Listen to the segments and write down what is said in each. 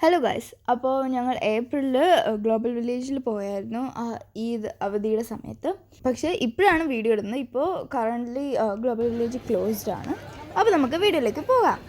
Hello guys, അപ്പോൾ ഞങ്ങൾ ഏപ്രിലിൽ ഗ്ലോബൽ വില്ലേജിൽ പോയായിരുന്നു ഈദ് അവധിയുടെ സമയത്ത്. പക്ഷേ ഇപ്പോഴാണ് വീഡിയോ ഇടുന്നത്. ഇപ്പോൾ കറൻ്റ്ലി ഗ്ലോബൽ വില്ലേജ് ക്ലോസ്ഡ് ആണ്. അപ്പോൾ നമുക്ക് വീഡിയോയിലേക്ക് പോകാം.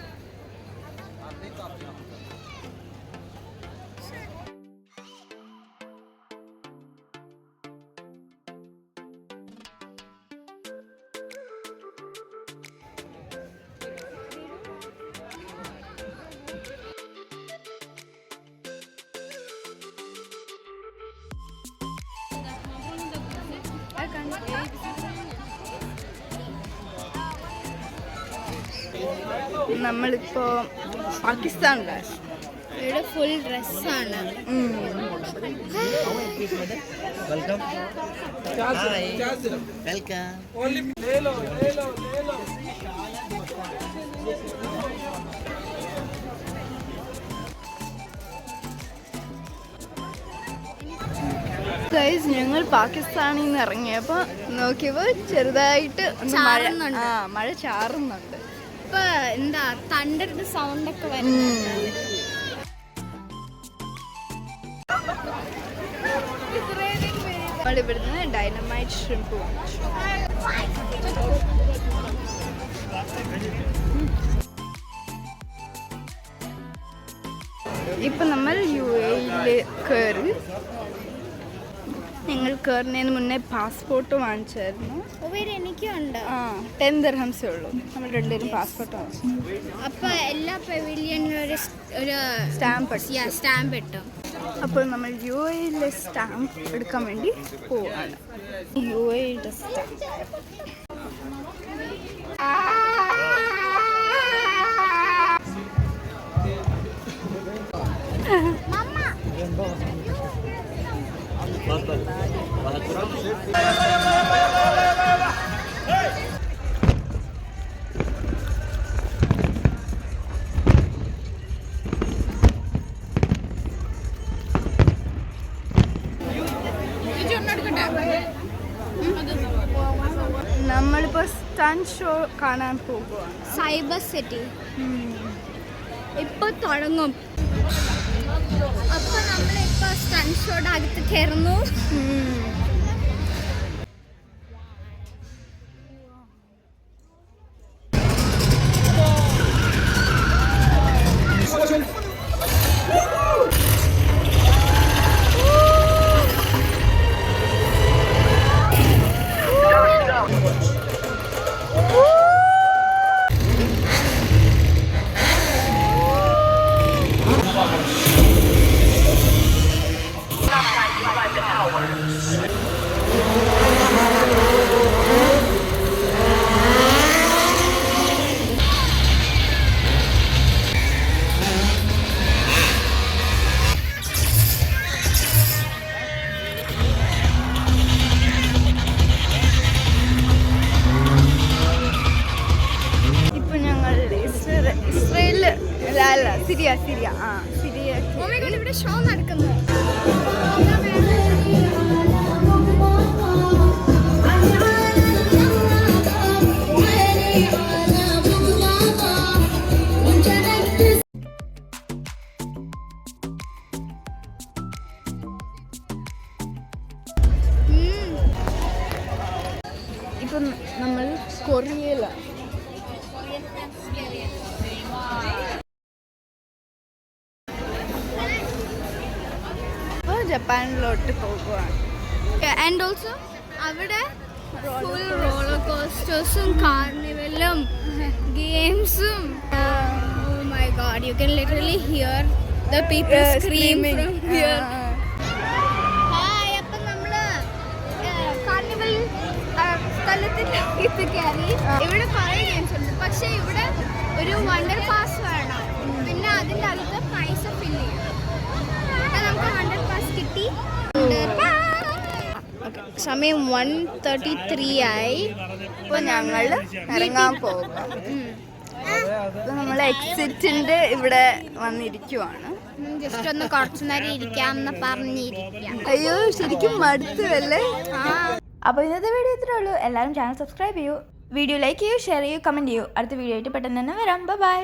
നമ്മളിപ്പോൾ പാകിസ്ഥാനിലാണ്. ഇവിടെ ഫുൾ ഡ്രസ്സാണ്. ഞങ്ങൾ പാകിസ്ഥാനിൽ നിന്ന് ഇറങ്ങിയപ്പോൾ നോക്കിയപ്പോൾ ചെറുതായിട്ട് മഴ ചാറുന്നുണ്ട്. ഇപ്പൊ എന്താ തണ്ടറിന്റെ സൗണ്ട് ഒക്കെ വരുന്നുണ്ട്. നമ്മളിവിടുന്ന് ഡൈനമൈറ്റ് ഷ്രിംപ് വാങ്ങിച്ചു. ഇപ്പൊ നമ്മൾ UAE കയറി. ഞങ്ങൾ കയറുന്നതിന് മുന്നേ പാസ്പോർട്ട് വാങ്ങിച്ചായിരുന്നു. എനിക്കുണ്ട്. 10 ദിർഹംസേ ഉള്ളൂ. നമ്മൾ രണ്ടുപേരും പാസ്പോർട്ട് വാങ്ങിച്ചു. അപ്പോൾ എല്ലാ പെവിലിയനും ഒരു സ്റ്റാമ്പ് ഇട്ടും. അപ്പോൾ നമ്മൾ UAE സ്റ്റാമ്പ് എടുക്കാൻ വേണ്ടി പോവാണ്. UAE stamp. നമ്മളിപ്പോൾ സ്റ്റൺ ഷോ കാണാൻ പോകുകയാണ്. സൈബർ സിറ്റി ഇപ്പോൾ തുടങ്ങും. അപ്പോൾ നമ്മളിപ്പോൾ സ്റ്റൺ ഷോയുടെ അകത്ത് കയറുന്നു. സിറിയ ഇവിടെ ഷോ നടക്കുന്നു. ഇപ്പം നമ്മൾ കൊറിയയിലാണ്. ജപ്പാനിലോട്ട് പോകുകയാണ്. ആൻഡ് ഓൾസോ അവിടെ ഫുൾ റോളർ കോസ്റ്റേഴ്സും കാർണിവലും ഗെയിംസും. Oh my God, you can literally hear the people screaming from here. Hi, അപ്പം നമ്മൾ കാർണിവൽ സ്ഥലത്തിലേക്ക് കയറി. ഇവിടെ കുറേ ഗെയിംസ് ഉണ്ട്. പക്ഷേ ഇവിടെ ഒരു വണ്ടർ പാസ് വേണം. പിന്നെ അതിൻ്റെ അകത്ത് പൈസ ഫില്ല് ചെയ്യണം. നമുക്ക് വണ്ടർ പാസ് കിട്ടി. സമയം 1:33 ആയി. ഇപ്പോൾ ഞങ്ങൾ ഇറങ്ങാൻ പോകും. നമ്മൾ എക്സിറ്റിൻ്റെ ഇവിടെ വന്നിരിക്കുവാണ്. ജസ്റ്റ് ഒന്ന് കുറച്ചു നേരം ഇരിക്കാം എന്ന് പറഞ്ഞിരിക്കാം. അയ്യോ, ശരിക്കും മടുത്തല്ലേ. അപ്പോൾ ഇന്നത്തെ വീഡിയോ ഇത്രേ ഉള്ളൂ. എല്ലാവരും ചാനൽ സബ്സ്ക്രൈബ് ചെയ്യൂ, വീഡിയോ ലൈക്ക് ചെയ്യൂ, ഷെയർ ചെയ്യൂ, കമൻറ്റ് ചെയ്യൂ. അടുത്ത വീഡിയോ ആയിട്ട് പെട്ടെന്ന് തന്നെ വരാം. ബൈ.